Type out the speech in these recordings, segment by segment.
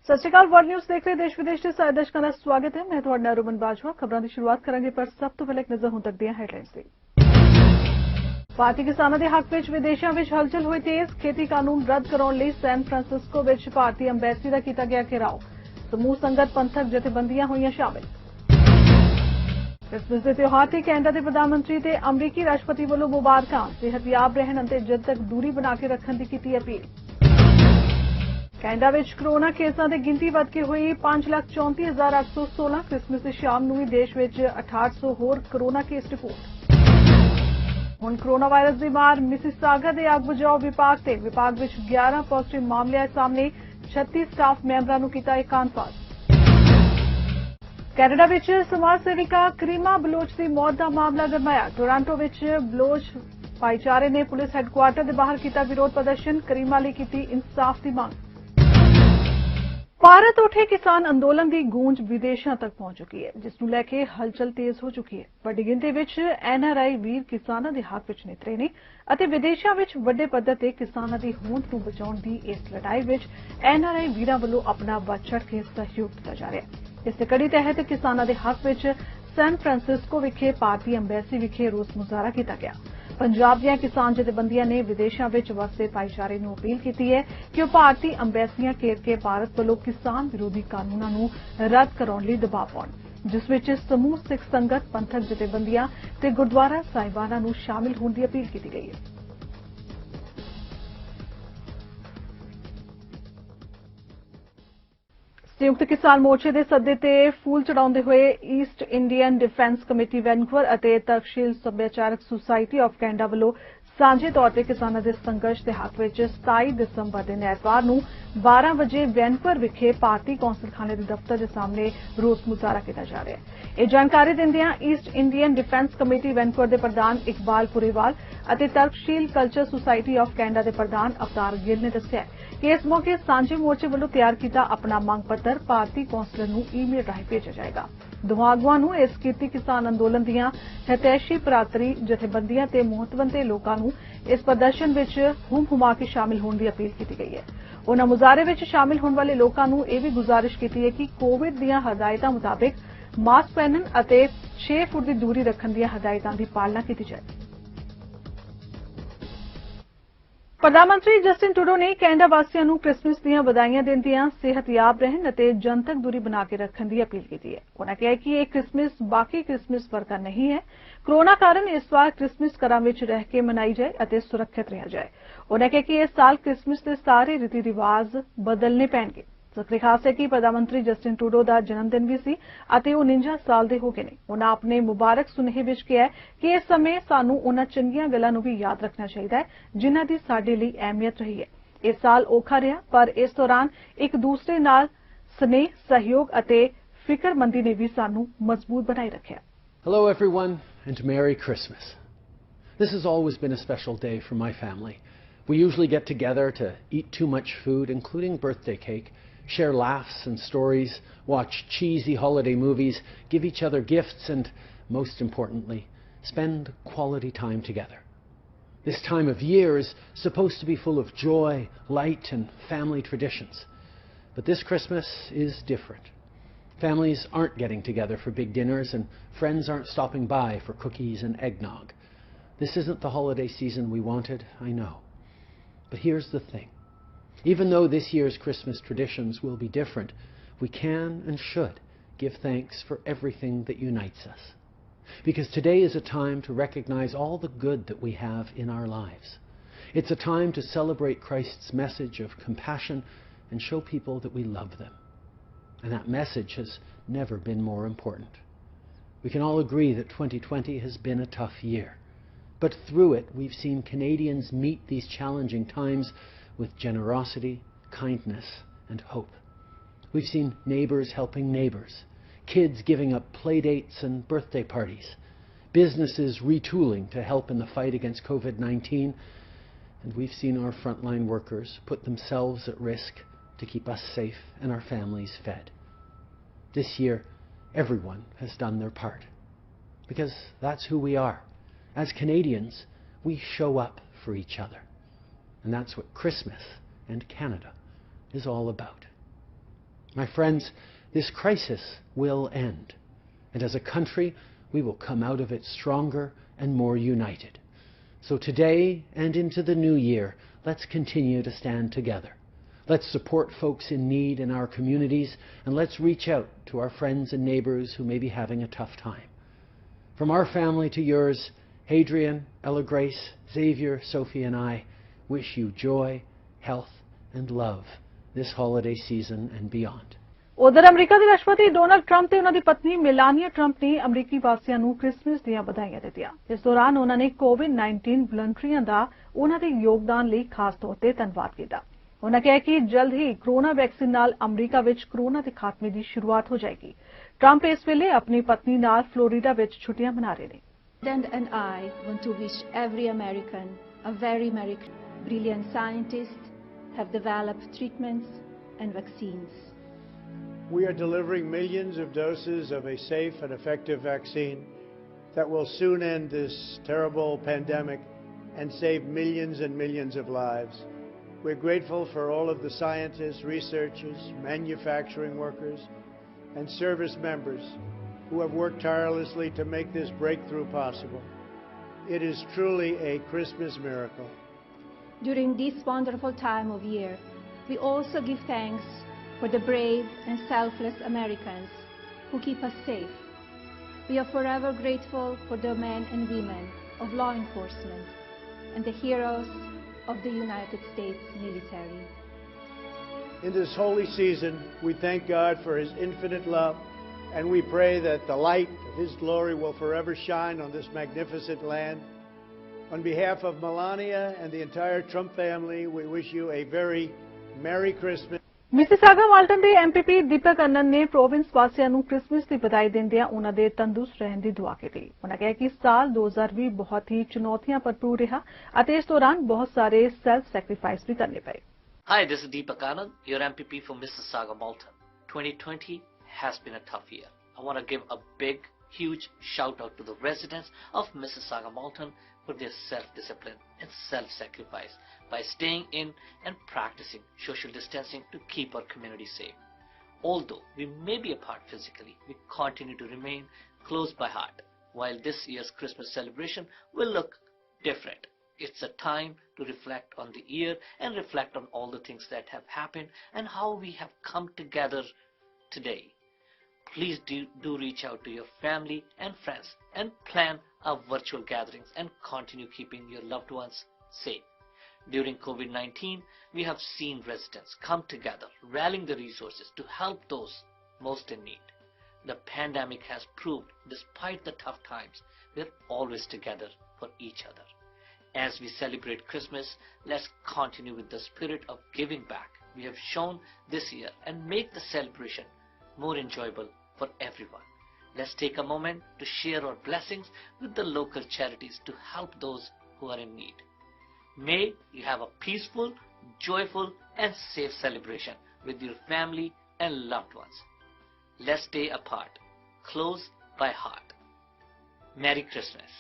ਸਤਿ ਸ਼੍ਰੀ ਅਕਾਲ world news ਦੇਖ ਰਹੇ ਦੇਸ਼ ਵਿਦੇਸ਼ ਦੇ ਸਾਰੇ ਦਰਸ਼ਕਾਂ ਦਾ ਸਵਾਗਤ ਹੈ। ਮੈਂ ਤੁਹਾਡਾ ਰੁਮਨ ਬਾਜਵਾ। ਖਬਰਾਂ ਦੀ ਸ਼ੁਰੂਆਤ ਕਰਾਂਗੇ ਪਰ ਸਭ ਤੋਂ ਪਹਿਲਾਂ ਇੱਕ ਨਜ਼ਰ ਹੁਣ ਤੱਕ ਦੀਆਂ ਹੈਡਲਾਈਨਸ ਤੇ। ਭਾਰਤੀ ਕਿਸਾਨਾਂ ਦੇ ਹੱਕ ਵਿੱਚ ਵਿਦੇਸ਼ਾਂ ਵਿੱਚ ਹਲਚਲ ਹੋਈ ਤੇਜ਼। ਖੇਤੀ ਕਾਨੂੰਨ ਰੱਦ ਕਰਾਉਣ ਲਈ ਸੈਨ ਫਰਾਂਸਿਸਕੋ ਵਿੱਚ ਭਾਰਤੀ ਐਮਬੈਸੀ ਦਾ ਕੀਤਾ ਗਿਆ ਘਿਰਾਓ। ਸਮੂਹ ਸੰਗਤ ਪੰਥਕ ਜਥੇਬੰਦੀਆਂ ਹੋਈਆਂ ਸ਼ਾਮਿਲ। ਕ੍ਰਿਸਮਸ ਦੇ ਤਿਉਹਾਰ ਤੇ ਕੈਨੇਡਾ ਦੇ ਪ੍ਰਧਾਨ ਮੰਤਰੀ ਤੇ ਅਮਰੀਕੀ ਰਾਸ਼ਟਰਪਤੀ ਵੱਲੋਂ ਮੁਬਾਰਕਾਂ। ਸਿਹਤਯਾਬ ਰਹਿਣ ਅਤੇ ਜਦ ਤੱਕ ਦੂਰੀ ਬਣਾ ਕੇ ਰੱਖਣ ਦੀ ਕੀਤੀ ਅਪੀਲ। ਕੈਨੇਡਾ ਵਿੱਚ ਕੋਰੋਨਾ ਕੇਸਾਂ ਦੀ ਗਿਣਤੀ ਵਧ ਕੇ ਹੋਈ 5,34,816। ਕ੍ਰਿਸਮਸ ਦੀ ਸ਼ਾਮ ਨੂੰ ਵੀ ਦੇਸ਼ ਵਿੱਚ 6800 ਹੋਰ ਕੋਰੋਨਾ ਕੇਸ ਰਿਪੋਰਟ। ਹੁਣ ਕੋਰੋਨਾ ਵਾਇਰਸ ਦੀ ਮਾਰ ਮਿਸੀਸਾਗਾ ਦੇ ਅੱਗ ਬੁਝਾਓ ਵਿਭਾਗ ਤੇ। ਵਿਭਾਗ ਵਿੱਚ 11 ਪੋਜ਼ਿਟਿਵ ਮਾਮਲੇ ਆਏ ਸਾਹਮਣੇ। 36 ਸਟਾਫ ਮੈਂਬਰਾਂ ਨੂੰ ਕੀਤਾ ਇਕਾਂਤਵਾਸ। ਕੈਨੇਡਾ ਵਿੱਚ ਸਮਾਜ ਸੇਵਿਕਾ ਕਰੀਮਾ ਬਲੋਚ ਦੀ ਮੌਤ ਦਾ ਮਾਮਲਾ ਗਰਮਾਇਆ। ਟੋਰਾਂਟੋ ਵਿੱਚ ਬਲੋਚ ਭਾਈਚਾਰੇ ਨੇ ਪੁਲਿਸ ਹੈੱਡਕੁਆਰਟਰ ਦੇ ਬਾਹਰ ਕੀਤਾ ਵਿਰੋਧ ਪ੍ਰਦਰਸ਼ਨ। ਕਰੀਮਾ ਲਈ ਕੀਤੀ ਇਨਸਾਫ ਦੀ ਮੰਗ। ਭਾਰਤ ਉੱਠੇ ਕਿਸਾਨ ਅੰਦੋਲਨ ਦੀ ਗੂੰਜ ਵਿਦੇਸ਼ਾਂ ਤੱਕ ਪਹੁੰਚ ਚੁੱਕੀ ਹੈ, ਜਿਸ ਨੂੰ ਲੈ ਕੇ ਹਲਚਲ ਤੇਜ਼ ਹੋ ਚੁੱਕੀ ਹੈ। ਵੱਡੀ ਗਿਣਤੀ ਵਿੱਚ ਐਨਆਰਆਈ ਵੀਰ ਕਿਸਾਨਾਂ ਦੇ ਹੱਕ ਵਿੱਚ ਨਿਤਰੇ ਨੇ ਅਤੇ ਵਿਦੇਸ਼ਾਂ ਵਿੱਚ ਵੱਡੇ ਪੱਧਰ ਤੇ ਕਿਸਾਨਾਂ ਦੀ ਹੋਂਦ ਨੂੰ ਬਚਾਉਣ ਦੀ ਇਸ ਲੜਾਈ ਵਿੱਚ ਐਨਆਰਆਈ ਵੀਰਾਂ ਵੱਲੋਂ ਆਪਣਾ ਵੱਧ ਚੜ੍ਹ ਕੇ ਸਹਿਯੋਗ ਦਿੱਤਾ ਜਾ ਰਿਹਾ ਹੈ। ਇਸ ਦੇ ਕੜੀ ਤਹਿਤ ਕਿਸਾਨਾਂ ਦੇ ਹੱਕ ਵਿੱਚ ਸੈਨ ਫਰਾਂਸਿਸਕੋ ਵਿਖੇ ਭਾਰਤੀ ਐਮਬੈਸੀ ਵਿਖੇ ਰੋਸ ਮੁਜ਼ਾਹਰਾ ਕੀਤਾ ਗਿਆ। ਪੰਜਾਬ ਦੀਆਂ ਕਿਸਾਨ ਜਥੇਬੰਦੀਆਂ ਨੇ ਵਿਦੇਸ਼ਾਂ ਵਿੱਚ ਵਸਦੇ ਭਾਈਚਾਰੇ ਨੂੰ ਅਪੀਲ ਕੀਤੀ ਹੈ ਕਿ ਉਹ ਭਾਰਤੀ ਅੰਬੈਸੀਆਂ ਘੇਰ ਕੇ ਭਾਰਤ ਵੱਲੋਂ ਕਿਸਾਨ ਵਿਰੋਧੀ ਕਾਨੂੰਨਾਂ ਨੂੰ ਰੱਦ ਕਰਾਉਣ ਲਈ ਦਬਾਅ ਪਾਉਣ, ਜਿਸ ਵਿੱਚ ਸਮੂਹ ਸਿੱਖ ਸੰਗਤ, ਪੰਥਕ ਜਥੇਬੰਦੀਆਂ ਤੇ ਗੁਰਦੁਆਰਾ ਸਾਹਿਬਾਨਾਂ ਨੂੰ ਸ਼ਾਮਿਲ ਹੋਣ ਦੀ ਅਪੀਲ ਕੀਤੀ ਗਈ ਹੈ। ਸੰਯੁਕਤ ਕਿਸਾਨ ਮੋਰਚੇ ਦੇ ਸੱਦੇ ਤੇ ਫੂਲ ਚੜਾਉਂਦੇ ਹੋਏ East Indian defence committee Vancouver ਅਤੇ ਤਰਕਸ਼ੀਲ ਸੱਭਿਆਚਾਰਕ ਸੁਸਾਇਟੀ ਆਫ ਕੈਨੇਡਾ ਵੱਲੋਂ ਸਾਂਝੇ ਤੌਰ ਤੇ ਕਿਸਾਨਾਂ ਦੇ ਸੰਘਰਸ਼ ਦੇ ਹੱਕ ਵਿੱਚ 27 ਦਸੰਬਰ ਦੇ ਐਤਵਾਰ ਨੂੰ 12 ਵਜੇ ਵੈਨਕੂਵਰ ਵਿਖੇ ਭਾਰਤੀ ਕੌਂਸਲਖਾਨੇ ਦੇ ਦਫ਼ਤਰ ਦੇ ਸਾਹਮਣੇ ਰੋਸ ਮੁਜ਼ਾਹਰਾ ਕੀਤਾ ਜਾ ਰਿਹਾ ਹੈ। ਇਹ ਜਾਣਕਾਰੀ ਦਿੰਦਿਆਂ East Indian defence committee Vancouver ਦੇ ਪ੍ਰਧਾਨ ਇਕਬਾਲ ਪੁਰੇਵਾਲ ਅਤੇ ਤਰਕਸ਼ੀਲ ਕਲਚਰ ਸੁਸਾਇਟੀ ਆਫ ਕੈਨੇਡਾ ਦੇ ਪ੍ਰਧਾਨ ਅਵਤਾਰ ਗਿੱਲ ਨੇ ਦੱਸਿਆ ਕਿ ਇਸ ਮੌਕੇ ਸਾਂਝੇ ਮੋਰਚੇ ਵੱਲੋਂ ਤਿਆਰ ਕੀਤਾ ਆਪਣਾ ਮੰਗ ਪੱਤਰ ਭਾਰਤੀ ਕੌਂਸਲਰ ਨੂੰ ਈਮੇਲ ਰਾਹੀਂ ਭੇਜਿਆ ਜਾਏਗਾ। ਦੋਹਾਂ ਆਗੂਆਂ ਨੂੰ ਇਸ ਕੀਤੀ ਕਿਸਾਨ ਅੰਦੋਲਨ ਦੀਆਂ ਹਿਤੈਸ਼ੀ ਭਰਾਤਰੀ ਜਥੇਬੰਦੀਆਂ ਤੇ ਮਹੱਤਵਪੂਰਨ ਲੋਕਾਂ ਨੂੰ ਇਸ ਪ੍ਰਦਰਸ਼ਨ ਵਿੱਚ ਹੁਮ-ਹੁਮਾ ਕੇ ਸ਼ਾਮਿਲ ਹੋਣ ਦੀ ਅਪੀਲ ਕੀਤੀ ਗਈ ਹੈ। ਉਨ੍ਹਾਂ ਮੁਜ਼ਾਹਰੇ ਵਿੱਚ ਸ਼ਾਮਿਲ ਹੋਣ ਵਾਲੇ ਲੋਕਾਂ ਨੂੰ ਇਹ ਵੀ ਗੁਜ਼ਾਰਿਸ਼ ਕੀਤੀ ਹੈ ਕਿ ਕੋਵਿਡ ਦੀਆਂ ਹਦਾਇਤਾਂ ਮੁਤਾਬਿਕ ਮਾਸਕ ਪਹਿਨਣ ਅਤੇ 6 ਫੁੱਟ ਦੀ ਦੂਰੀ ਰੱਖਣ ਦੀਆਂ ਹਦਾਇਤਾਂ ਦੀ ਪਾਲਣਾ ਕੀਤੀ ਜਾਏ। ਪ੍ਰਧਾਨ ਮੰਤਰੀ ਜਸਟਿਨ ਟਰੂਡੋ ਨੇ ਕੈਨੇਡਾ ਵਾਸੀਆਂ ਨੂੰ ਕ੍ਰਿਸਮਸ ਦੀਆਂ ਵਧਾਈਆਂ ਦਿੰਦਿਆਂ ਸਿਹਤਯਾਬ ਰਹਿਣ ਅਤੇ ਜਨਤਕ ਦੂਰੀ ਬਣਾ ਕੇ ਰੱਖਣ ਦੀ ਅਪੀਲ ਕੀਤੀ ਹੈ। ਉਨ੍ਹਾਂ ਕਿਹਾ ਕਿ ਇਹ ਕ੍ਰਿਸਮਸ ਬਾਕੀ ਕ੍ਰਿਸਮਸ ਵਰਗਾ ਨਹੀਂ ਹੈ। ਕੋਰੋਨਾ ਕਾਰਨ ਇਸ ਵਾਰ ਕ੍ਰਿਸਮਸ ਘਰਾਂ ਵਿੱਚ ਰਹਿ ਕੇ ਮਨਾਈ ਜਾਏ ਅਤੇ ਸੁਰੱਖਿਅਤ ਰਿਹਾ ਜਾਏ। ਉਨ੍ਹਾਂ ਕਿਹਾ ਕਿ ਇਸ ਸਾਲ ਕ੍ਰਿਸਮਸ ਦੇ ਸਾਰੇ ਰੀਤੀ ਰਿਵਾਜ ਬਦਲਣੇ ਪੈਣਗੇ। ਜ਼ਿਕਰ ਖਾਸ ਹੈ ਕਿ ਪ੍ਰਧਾਨ ਮੰਤਰੀ ਜਸਟਿਨ ਟਰੂਡੋ ਦਾ ਜਨਮ ਦਿਨ ਵੀ ਸੀ ਅਤੇ ਉਹ 49 ਸਾਲ ਦੇ ਹੋ ਗਏ ਨੇ। ਉਨ੍ਹਾਂ ਆਪਣੇ ਮੁਬਾਰਕ ਸੁਨੇਹੇ ਵਿੱਚ ਕਿਹਾ ਕਿ ਇਸ ਸਮੇਂ ਸਾਨੂੰ ਉਨ੍ਹਾਂ ਚੰਗੀਆਂ ਗੱਲਾਂ ਨੂੰ ਵੀ ਯਾਦ ਰੱਖਣਾ ਚਾਹੀਦਾ ਹੈ ਜਿਨ੍ਹਾਂ ਦੀ ਸਾਡੇ ਲਈ ਅਹਿਮੀਅਤ ਰਹੀ ਹੈ। ਇਸ ਸਾਲ ਔਖਾ ਰਿਹਾ, ਪਰ ਇਸ ਦੌਰਾਨ ਇੱਕ ਦੂਸਰੇ ਨਾਲ ਸਨੇਹ, ਸਹਿਯੋਗ ਅਤੇ ਫਿਕਰਮੰਦੀ ਨੇ ਵੀ ਸਾਨੂੰ ਮਜ਼ਬੂਤ ਬਣਾਈ ਰੱਖਿਆ। Hello everyone and Merry Christmas. This has always been a special day for my family. We usually get together to eat too much food, including birthday cake, share laughs and stories, watch cheesy holiday movies, give each other gifts and, most importantly, spend quality time together. This time of year is supposed to be full of joy, light and family traditions. But this Christmas is different. Families aren't getting together for big dinners and friends aren't stopping by for cookies and eggnog. This isn't the holiday season we wanted, I know. But here's the thing. Even though this year's Christmas traditions will be different, we can and should give thanks for everything that unites us. Because today is a time to recognize all the good that we have in our lives. It's a time to celebrate Christ's message of compassion and show people that we love them. And that message has never been more important. We can all agree that 2020 has been a tough year. But through it, we've seen Canadians meet these challenging times with generosity, kindness, and hope. We've seen neighbours helping neighbours, kids giving up play dates and birthday parties, businesses retooling to help in the fight against COVID-19, and we've seen our frontline workers put themselves at risk to keep us safe and our families fed. This year, everyone has done their part, because that's who we are. As Canadians, we show up for each other. And that's what Christmas and Canada is all about. My friends, this crisis will end, and as a country, we will come out of it stronger and more united. So today and into the new year, let's continue to stand together. Let's support folks in need in our communities, and let's reach out to our friends and neighbors who may be having a tough time. From our family to yours, Hadrian, Ella Grace, Xavier, Sophie and I wish you joy, health and love this holiday season and beyond. ਉਧਰ America ਦੇ ਰਾਸ਼ਟਰਪਤੀ Donald Trump ਤੇ ਉਹਨਾਂ ਦੀ ਪਤਨੀ Melania Trump ਨੇ ਅਮਰੀਕੀ ਵਾਸੀਆਂ ਨੂੰ ਕ੍ਰਿਸਮਸ ਦੀਆਂ ਵਧਾਈਆਂ ਦਿੱਤੀਆਂ। ਇਸ ਦੌਰਾਨ ਉਹਨਾਂ ਨੇ ਕੋਵਿਡ-19 ਵਲੰਟੀਅਰਾਂ ਦਾ ਉਹਨਾਂ ਦੇ ਯੋਗਦਾਨ ਲਈ ਖਾਸ ਤੌਰ ਤੇ ਧੰਨਵਾਦ ਕੀਤਾ। ਉਹਨਾਂ ਕਿਹਾ ਕਿ ਜਲਦ ਹੀ ਕੋਰੋਨਾ ਵੈਕਸੀਨ ਨਾਲ ਅਮਰੀਕਾ ਵਿੱਚ ਕੋਰੋਨਾ ਦੇ ਖਾਤਮੇ ਦੀ ਸ਼ੁਰੂਆਤ ਹੋ ਜਾਏਗੀ। ਟਰੰਪ ਇਸ ਵੇਲੇ ਆਪਣੀ ਪਤਨੀ ਨਾਲ ਫਲੋਰੀਡਾ ਵਿੱਚ ਛੁੱਟੀਆਂ ਮਨਾ ਰਹੇ ਨੇ। And I want to wish every American a very Merry Christmas. Brilliant scientists have developed treatments and vaccines. We are delivering millions of doses of a safe and effective vaccine that will soon end this terrible pandemic and save millions and millions of lives. We're grateful for all of the scientists, researchers, manufacturing workers, and service members who have worked tirelessly to make this breakthrough possible. It is truly a Christmas miracle. During this wonderful time of year, we also give thanks for the brave and selfless Americans who keep us safe. We are forever grateful for the men and women of law enforcement and the heroes of the United States military. In this holy season, we thank God for His infinite love, and we pray that the light of His glory will forever shine on this magnificent land. On behalf of Melania and the entire Trump family, we wish you a very Merry Christmas. Mississauga Malton ਦੇ MPP ਦੀਪਕ ਅੰਨਨ ਨੇ province ਵਾਸੀਆਂ ਨੂੰ Christmas ਦੀ ਵਧਾਈ ਦਿੰਦਿਆਂ ਉਹਨਾਂ ਦੇ ਤੰਦਰੁਸਤ ਰਹਿਣ ਦੀ ਦੁਆ ਕੀਤੀ। ਉਹਨਾਂ ਕਿਹਾ ਕਿ ਸਾਲ 2020 ਬਹੁਤ ਹੀ ਚੁਣੌਤੀਆਂ ਭਰਪੂਰ ਰਿਹਾ ਅਤੇ ਇਸ ਦੌਰਾਨ ਬਹੁਤ ਸਾਰੇ ਸੈਲਫ ਸੈਕਰੀਫਾਈਸ ਵੀ ਕਰਨੇ ਪਏ। Hi, this is Deepak Anand, your MPP for Mississauga Malton. 2020 has been a tough year. I want to give a big, huge shout out to the residents of Mississauga Malton for their self-discipline and self-sacrifice by staying in and practicing social distancing to keep our community safe. Although we may be apart physically, we continue to remain close by heart. While this year's Christmas celebration will look different, it's a time to reflect on the year and reflect on all the things that have happened and how we have come together today. Please do reach out to your family and friends and plan our virtual gatherings and continue keeping your loved ones safe. During COVID-19, we have seen residents come together, rallying the resources to help those most in need. The pandemic has proved, despite the tough times, we're always together for each other. As we celebrate Christmas, let's continue with the spirit of giving back we have shown this year and make the celebration more enjoyable for everyone. Let's take a moment to share our blessings with the local charities to help those who are in need. May you have a peaceful, joyful and safe celebration with your family and loved ones. Let's stay apart, close by heart. Merry Christmas.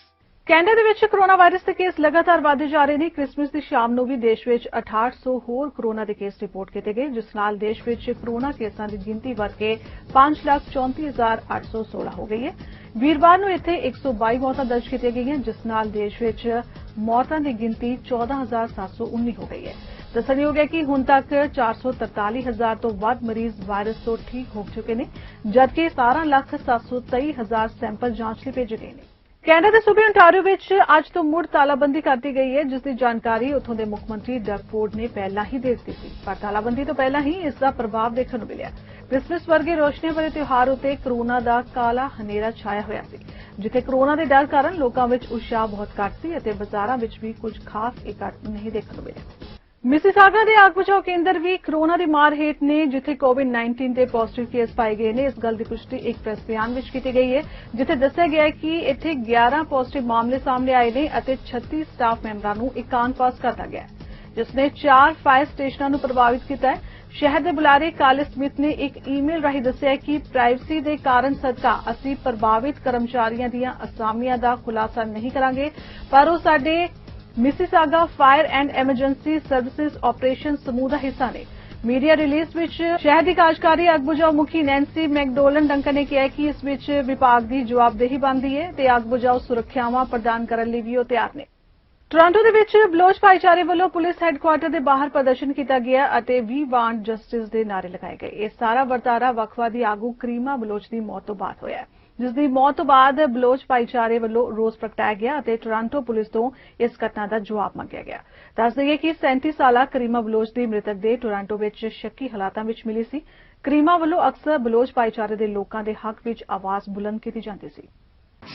Canada ਦੇ ਵਿੱਚ corona virus ਦੇ case ਲਗਾਤਾਰ ਵਧਦੇ ਜਾ ਰਹੇ ਨੇ। Christmas ਦੀ ਸ਼ਾਮ ਨੂੰ ਵੀ ਦੇਸ਼ ਵਿੱਚ 6800 ਹੋਰ ਕੋਰੋਨਾ ਦੇ ਕੇਸ ਰਿਪੋਰਟ ਕੀਤੇ ਗਏ, ਜਿਸ ਨਾਲ ਦੇਸ਼ ਵਿੱਚ ਕੋਰੋਨਾ ਕੇਸਾਂ ਦੀ ਗਿਣਤੀ ਵੱਧ ਕੇ 5,34,816 ਹੋ ਗਈ ਹੈ। ਵੀਰਵਾਰ ਨੂੰ ਇੱਥੇ 122 ਮੌਤਾਂ ਦਰਜ ਕੀਤੀਆਂ ਗਈਆਂ, ਜਿਸ ਨਾਲ ਦੇਸ਼ ਵਿੱਚ ਮੌਤਾਂ ਦੀ ਗਿਣਤੀ 14,719 ਹੋ ਗਈ ਹੈ। ਦੱਸਣਯੋਗ ਹੈ ਕਿ ਹੁਣ ਤੱਕ 443,000 ਤੋਂ ਵੱਧ ਮਰੀਜ਼ ਵਾਇਰਸ ਤੋਂ ਠੀਕ ਹੋ ਚੁੱਕੇ ਨੇ, ਜਦਕਿ 17,723,000 ਸੈਂਪਲ ਜਾਂਚ ਲਈ ਭੇਜੇ ਗਏ ਨੇ। ਕੈਨੇਡਾ ਦੇ ਸੂਬੇ ontario ਵਿੱਚ ਅੱਜ ਤੋਂ ਮੁੜ ਤਾਲਾਬੰਦੀ ਕਰ ਦਿੱਤੀ ਗਈ ਹੈ, ਜਿਸ ਦੀ ਜਾਣਕਾਰੀ ਉੱਥੋਂ ਦੇ ਮੁੱਖ ਮੰਤਰੀ ਡਗ ਫੋਰਡ ਨੇ ਪਹਿਲਾਂ ਹੀ ਦੇ ਦਿੱਤੀ ਸੀ, ਪਰ ਤਾਲਾਬੰਦੀ ਤੋਂ ਪਹਿਲਾਂ ਹੀ ਇਸ ਦਾ ਪ੍ਰਭਾਵ ਦੇਖਣ ਨੂੰ ਮਿਲਿਆ। ਕ੍ਰਿਸਮਸ ਵਰਗੇ ਰੋਸ਼ਨੀਆਂ ਭਰੇ ਤਿਉਹਾਰ ਉੱਤੇ ਕੋਰੋਨਾ ਦਾ ਕਾਲਾ ਹਨੇਰਾ ਛਾਇਆ ਹੋਇਆ ਸੀ, ਜਿੱਥੇ ਕੋਰੋਨਾ ਦੇ ਡਰ ਕਾਰਨ ਲੋਕਾਂ ਵਿੱਚ ਉਤਸ਼ਾਹ ਬਹੁਤ ਘੱਟ ਸੀ ਅਤੇ ਬਾਜ਼ਾਰਾਂ ਵਿੱਚ ਵੀ ਕੁਝ ਖਾਸ ਇਕੱਠ ਨਹੀਂ ਦੇਖਣ ਨੂੰ ਮਿਲਿਆ। ਮਿਸੀਸਾਗਾ ਦੇ ਆਗ ਬਚਾਓ ਕੇਂਦਰ ਵੀ ਕੋਰੋਨਾ ਦੀ ਮਾਰ ਹੇਠ ਨੇ, ਜਿੱਥੇ ਕੋਵਿਡ-19 ਦੇ ਪੋਜ਼ਿਟਿਵ ਕੇਸ ਪਾਏ ਗਏ ਨੇ। ਇਸ ਗੱਲ ਦੀ ਪੁਸ਼ਟੀ ਇੱਕ ਪ੍ਰੈਸ ਬਿਆਨ ਵਿੱਚ ਕੀਤੀ ਗਈ ਹੈ, ਜਿੱਥੇ ਦੱਸਿਆ ਗਿਆ ਹੈ ਕਿ ਇੱਥੇ 11 ਪੋਜ਼ਿਟਿਵ ਮਾਮਲੇ ਸਾਹਮਣੇ ਆਏ ਨੇ ਅਤੇ 36 ਸਟਾਫ ਮੈਂਬਰਾਂ ਨੂੰ ਇਕਾਂਤਵਾਸ ਕਰਤਾ ਗਿਆ ਹੈ, ਜਿਸ ਨੇ 4 ਫਾਇਰ ਸਟੇਸ਼ਨਾਂ ਨੂੰ ਪ੍ਰਭਾਵਿਤ ਕੀਤਾ ਹੈ। ਸ਼ਹਿਰ ਦੇ ਬੁਲਾਰੇ ਕਾਲੇ ਸਮਿਥ ਨੇ ਇੱਕ ਈਮੇਲ ਰਾਹੀਂ ਦੱਸਿਆ ਕਿ ਪ੍ਰਾਈਵੇਸੀ ਦੇ ਕਾਰਨ ਸਦਕਾ ਅਸੀਂ ਪ੍ਰਭਾਵਿਤ ਕਰਮਚਾਰੀਆਂ ਦੀਆਂ ਅਸਾਮੀਆਂ ਦਾ ਖੁਲਾਸਾ ਨਹੀਂ ਕਰਾਂਗੇ, ਪਰ ਉਹ ਸਾਡੇ Mississauga fire and emergency services operation ਸਮੂਹ ਦਾ ਹਿੱਸਾ ਨੇ। ਮੀਡੀਆ ਰਿਲੀਜ਼ ਵਿੱਚ ਸ਼ਹਿਰ ਦੀ ਕਾਰਜਕਾਰੀ ਅੱਗ ਬੁਝਾਊ ਮੁਖੀ ਨੈਂਸੀ ਮੈਕਡੋਲਨ ਡੰਕਨ ਨੇ ਕਿਹਾ ਕਿ ਇਸ ਵਿੱਚ ਵਿਭਾਗ ਦੀ ਜਵਾਬਦੇਹੀ ਬਣਦੀ ਹੈ ਤੇ ਅੱਗ ਬੁਝਾਊ ਸੁਰੱਖਿਆਵਾਂ ਪ੍ਰਦਾਨ ਕਰਨ ਲਈ ਵੀ ਉਹ ਤਿਆਰ ਨੇ। ਟੋਰਾਂਟੋ ਦੇ ਵਿੱਚ ਬਲੋਚ ਭਾਈਚਾਰੇ ਵੱਲੋਂ ਪੁਲਿਸ ਹੈੱਡਕੁਆਰਟਰ ਦੇ ਬਾਹਰ ਪ੍ਰਦਰਸ਼ਨ ਕੀਤਾ ਗਿਆ ਅਤੇ ਵੀ ਵਾਂਟ ਜਸਟਿਸ ਦੇ ਨਾਅਰੇ ਲਗਾਏ ਗਏ। ਇਹ ਸਾਰਾ ਵਰਤਾਰਾ ਵਕਫਵਾਦੀ ਆਗੂ ਕਰੀਮਾ ਬਲੋਚ ਦੀ ਮੌਤ ਤੋਂ ਬਾਅਦ ਹੋਇਆ, ਜਿਸ ਦੀ ਮੌਤ ਤੋਂ ਬਾਅਦ ਬਲੋਚ ਭਾਈਚਾਰੇ ਵੱਲੋਂ ਰੋਸ ਪ੍ਰਗਟਾਇਆ ਗਿਆ ਅਤੇ ਟੋਰਾਂਟੋ ਪੁਲਿਸ ਤੋਂ ਇਸ ਘਟਨਾ ਦਾ ਜਵਾਬ ਮੰਗਿਆ ਗਿਆ। ਦੱਸ ਦਈਏ ਕਿ 37 ਸਾਲਾ ਕਰੀਮਾ ਬਲੋਚ ਦੀ ਮ੍ਰਿਤਕ ਦੇਹ ਟੋਰਾਂਟੋ ਵਿੱਚ ਸ਼ੱਕੀ ਹਾਲਾਤਾਂ ਵਿੱਚ ਮਿਲੀ ਸੀ। ਕਰੀਮਾ ਵੱਲੋਂ ਅਕਸਰ ਬਲੋਚ ਭਾਈਚਾਰੇ ਦੇ ਲੋਕਾਂ ਦੇ ਹੱਕ ਵਿੱਚ ਆਵਾਜ਼ ਬੁਲੰਦ ਕੀਤੀ ਜਾਂਦੀ ਸੀ।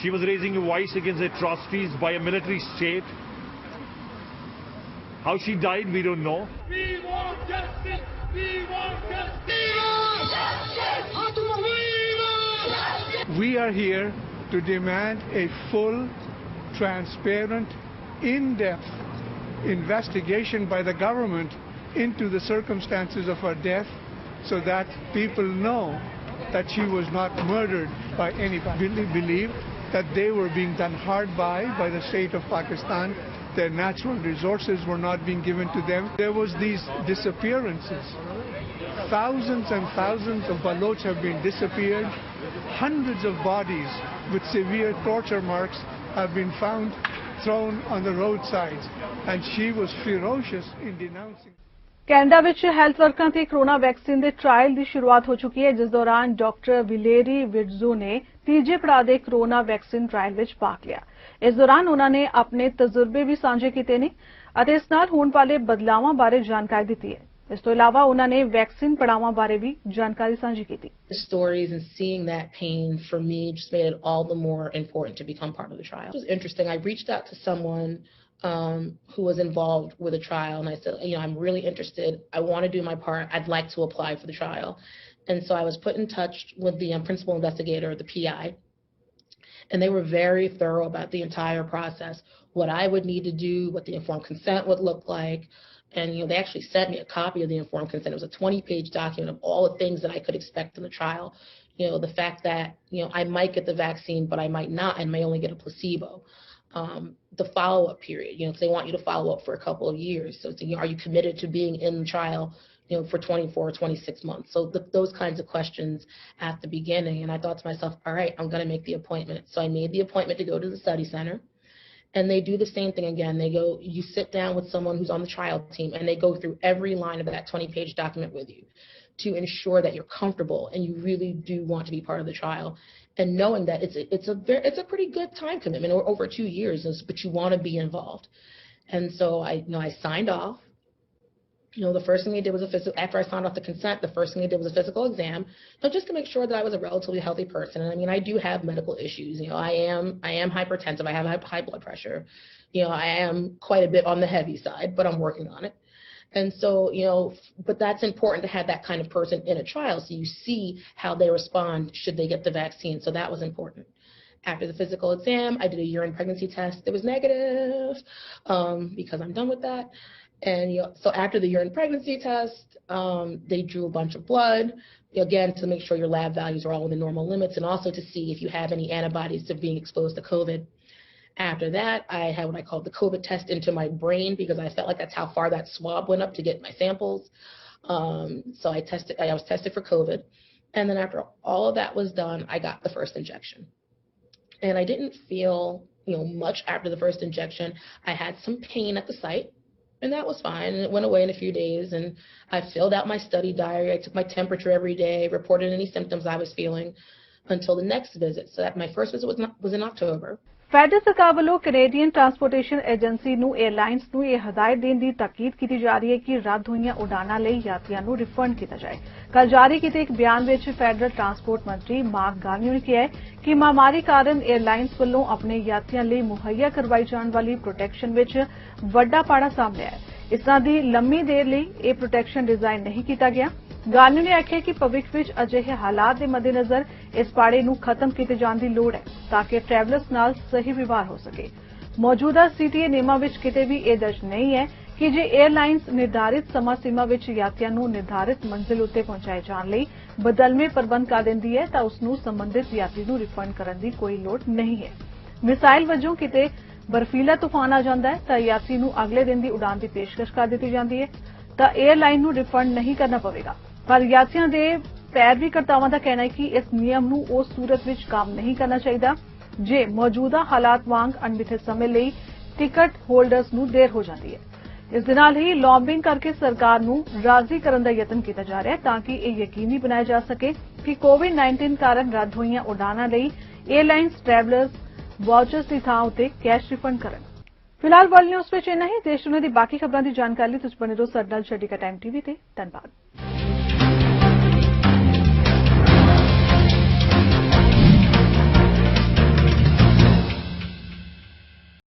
She was raising a voice against atrocities by a military state. How she died, we don't know. We want justice! We want justice! We are here to demand a full, transparent, in-depth investigation by the government into the circumstances of her death so that people know that she was not murdered by anybody. We believe that they were being done hard by the state of Pakistan. Their natural resources were not being given to them. There was these disappearances. Thousands and thousands of Baloch have been disappeared. Hundreds of bodies with severe torture marks have been found thrown on the roadsides, and she was ferocious in denouncing. Canada ਵਿੱਚ health ਵਰਕਰਾਂ ਤੇ corona vaccine ਦੇ trial ਦੀ ਸ਼ੁਰੂਆਤ ਹੋ ਚੁੱਕੀ ਹੈ, ਜਿਸ ਦੌਰਾਨ ਡਾਕਟਰ ਵਿਲੇਰੀ ਵਿਟਜ਼ੋ ਨੇ ਤੀਜੇ ਪੜਾਅ ਦੇ ਕੋਰੋਨਾ ਵੈਕਸੀਨ ਟ੍ਰਾਇਲ ਵਿੱਚ ਭਾਗ ਲਿਆ। ਇਸ ਦੌਰਾਨ ਉਹਨਾਂ ਨੇ ਆਪਣੇ ਤਜਰਬੇ ਵੀ ਸਾਂਝੇ ਕੀਤੇ ਨੇ ਅਤੇ ਇਸ ਨਾਲ ਹੋਣ ਵਾਲੇ ਬਦਲਾਵਾਂ ਬਾਰੇ ਜਾਣਕਾਰੀ ਦਿੱਤੀ ਹੈ। ਇਸ ਤੋਂ ਇਲਾਵਾ ਉਹਨਾਂ ਨੇ ਵੈਕਸੀਨ ਪੜਾਵਾਂ ਬਾਰੇ ਵੀ ਜਾਣਕਾਰੀ ਸਾਂਝੀ ਕੀਤੀ। The stories and seeing that pain for me just made it all the more important to become part of the trial. It was interesting. I reached out to someone who was involved with a trial, and I said, I'm really interested. I want to do my part. I'd like to apply for the trial. And so I was put in touch with the principal investigator, the PI, and they were very thorough about the entire process, what I would need to do, what the informed consent would look like. And, they actually sent me a copy of the informed consent. It was a 20-page document of all the things that I could expect in the trial. The fact that, I might get the vaccine, but I might not, and may only get a placebo. The follow-up period, because they want you to follow up for a couple of years. So, are you committed to being in the trial, for 24 or 26 months? So those kinds of questions at the beginning. And I thought to myself, all right, I'm going to make the appointment. So I made the appointment to go to the study center. And they do the same thing again. They go, you sit down with someone who's on the trial team, and they go through every line of that 20-page document with you to ensure that you're comfortable and you really do want to be part of the trial. And knowing that it's a pretty good time commitment, over 2 years, but you want to be involved. And so I signed off. The first thing they did was after I signed off the consent, the first thing they did was a physical exam, just to make sure that I was a relatively healthy person. And I do have medical issues. I am hypertensive. I have high blood pressure. I am quite a bit on the heavy side, but I'm working on it. And so, but that's important to have that kind of person in a trial, so you see how they respond should they get the vaccine. So that was important. After the physical exam, I did a urine pregnancy test. It was negative because I'm done with that. And so after the urine pregnancy test, they drew a bunch of blood, again, to make sure your lab values are all in the normal limits, and also to see if you have any antibodies to being exposed to COVID. After that, I had what I called the COVID test into my brain, because I felt like that's how far that swab went up to get my samples. So I was tested for COVID. And then after all of that was done, I got the first injection. And I didn't feel, much after the first injection. I had some pain at the site, and that was fine. And it went away in a few days. And I filled out my study diary. I took my temperature every day, reported any symptoms I was feeling until the next visit. So that my first visit was in October. Federal ਸਰਕਾਰ ਵੱਲੋਂ Canadian transportation agency ਨੂੰ airlines ਨੂੰ ਇਹ ਹਦਾਇਤ ਦੇਣ ਦੀ ਤਾਕੀਦ ਕੀਤੀ ਜਾ ਰਹੀ ਹੈ ਕਿ ਰੱਦ ਹੋਈਆਂ ਉਡਾਣਾਂ ਲਈ ਯਾਤਰੀਆਂ ਨੂੰ ਰਿਫੰਡ ਕੀਤਾ ਜਾਏ। ਕੱਲ੍ਹ ਜਾਰੀ ਕੀਤੇ ਇੱਕ ਬਿਆਨ ਵਿੱਚ ਫੈਡਰਲ ਟਰਾਂਸਪੋਰਟ ਮੰਤਰੀ ਮਾਰਕ ਗਾਰਨੀਅਰ ਨੇ ਕਿਹਾ ਹੈ ਕਿ ਮਹਾਮਾਰੀ ਕਾਰਨ 에ਅਰਲਾਈਨਸ ਵੱਲੋਂ ਆਪਣੇ ਯਾਤਰੀਆਂ ਲਈ ਮੁਹੱਈਆ ਕਰਵਾਈ ਜਾਣ ਵਾਲੀ ਪ੍ਰੋਟੈਕਸ਼ਨ ਵਿੱਚ ਵੱਡਾ ਪਾੜਾ ਸਾਹਮਣੇ ਆਇਆ ਹੈ। ਇਸ ਤਰ੍ਹਾਂ ਦੀ ਲੰਮੀ ਦੇਰ ਲਈ ਇਹ ਪ੍ਰੋਟੈਕਸ਼ਨ ਡਿਜ਼ਾਈਨ ਨਹੀਂ ਕੀਤਾ ਗਿਆ। ਗਾਰਨੀਅਰ ਨੇ ਆਖਿਆ ਕਿ ਭਵਿੱਖ ਵਿੱਚ ਅਜਿਹੇ ਹਾਲਾਤ ਦੇ ਮੱਦੇਨਜ਼ਰ ਇਸ ਪਾੜੇ ਨੂੰ ਖਤਮ ਕੀਤੇ ਜਾਣ ਦੀ ਲੋੜ ਹੈ ਤਾਂ ਕਿ ਟਰੈਵਲਰਸ ਨਾਲ ਸਹੀ ਵਿਵਹਾਰ ਹੋ ਸਕੇ। ਮੌਜੂਦਾ ਸੀਟੀਏ ਨਿਯਮਾਂ ਵਿੱਚ ਕਿਤੇ ਵੀ ਇਹ ਦਰਜ ਨਹੀਂ ਹੈ ਕਿ ਜੇ 에ਅਰਲਾਈਨਸ ਨਿਰਧਾਰਿਤ ਸਮਾਂ ਸੀਮਾ ਵਿੱਚ ਯਾਤਰੀਆਂ ਨੂੰ ਨਿਰਧਾਰਿਤ ਮੰਜ਼ਿਲ ਉੱਤੇ ਪਹੁੰਚਾਏ ਜਾਣ ਲਈ ਬਦਲਵੇਂ ਪ੍ਰਬੰਧ ਕਰ ਦਿੰਦੀ ਹੈ ਤਾਂ ਉਸ ਨੂੰ ਸੰਬੰਧਿਤ ਯਾਤਰੀ ਨੂੰ ਰਿਫੰਡ ਕਰਨ ਦੀ ਕੋਈ ਲੋੜ ਨਹੀਂ ਹੈ। ਮਿਸਾਈਲ ਵਜੋਂ ਕਿਤੇ ਬਰਫੀਲਾ ਤੂਫਾਨ ਆ ਜਾਂਦਾ ਹੈ ਤਾਂ ਯਾਤਰੀ ਨੂੰ ਅਗਲੇ ਦਿਨ ਦੀ ਉਡਾਨ ਦੀ ਪੇਸ਼ਕਸ਼ ਕਰ ਦਿੱਤੀ ਜਾਂਦੀ ਹੈ। ਤਾਂ 에ਅਰਲਾਈਨ ਨੂੰ ਰਿਫੰਡ ਨਹੀਂ ਕਰਨਾ ਪਵੇਗਾ। ਪਰ ਯਾਤਰੀਆਂ ਦੇ ਪੈਰਵੀਕਰਤਾਵਾਂ ਦਾ ਕਹਿਣਾ ਹੈ ਕਿ ਇਸ ਨਿਯਮ ਨੂੰ ਉਸ ਸੂਰਤ ਵਿੱਚ ਕੰਮ ਨਹੀਂ ਕਰਨਾ ਚਾਹੀਦਾ ਜੇ ਮੌਜੂਦਾ ਹਾਲਾਤ ਵਾਂਗ ਅਣਮਿੱਥੇ ਸਮੇਂ ਲਈ ਟਿਕਟ ਹੋਲਡਰਸ ਨੂੰ ਦੇਰ ਹੋ ਜਾਂਦੀ ਹੈ। ਇਸ ਦੇ ਨਾਲ ਹੀ ਲੌਬਿੰਗ ਕਰਕੇ ਸਰਕਾਰ ਨੂੰ ਰਾਜ਼ੀ ਕਰਨ ਦਾ ਯਤਨ ਕੀਤਾ ਜਾ ਰਿਹਾ ਹੈ ਤਾਂ ਕਿ ਇਹ ਯਕੀਨੀ ਬਣਾਇਆ ਜਾ ਸਕੇ ਕਿ ਕੋਵਿਡ-19 ਕਾਰਨ ਰੱਦ ਹੋਈਆਂ ਉਡਾਣਾਂ ਲਈ 에ਅਰਲਾਈਨਸ ਟਰੈਵਲਰਸ ਵਾਊਚਰਸ ਦੀ ਥਾਂ ਉੱਤੇ ਕੈਸ਼ ਰਿਫੰਡ ਕਰਨ। ਫਿਲਹਾਲ ਵਰਲਡ ਨਿਊਜ਼ ਵਿੱਚ ਇੰਨਾ ਹੀ। ਦੇਸ਼ ਦੁਨੀਆ ਦੀ ਬਾਕੀ ਖਬਰਾਂ ਦੀ ਜਾਣਕਾਰੀ ਲਈ ਤੁਸੀਂ ਬਣੇ ਰਹੋ ਸਾਡੇ ਨਾਲ ਚੜ੍ਹਦੀਕਲਾ ਟਾਈਮ ਟੀਵੀ ਤੇ। ਧੰਨਵਾਦ।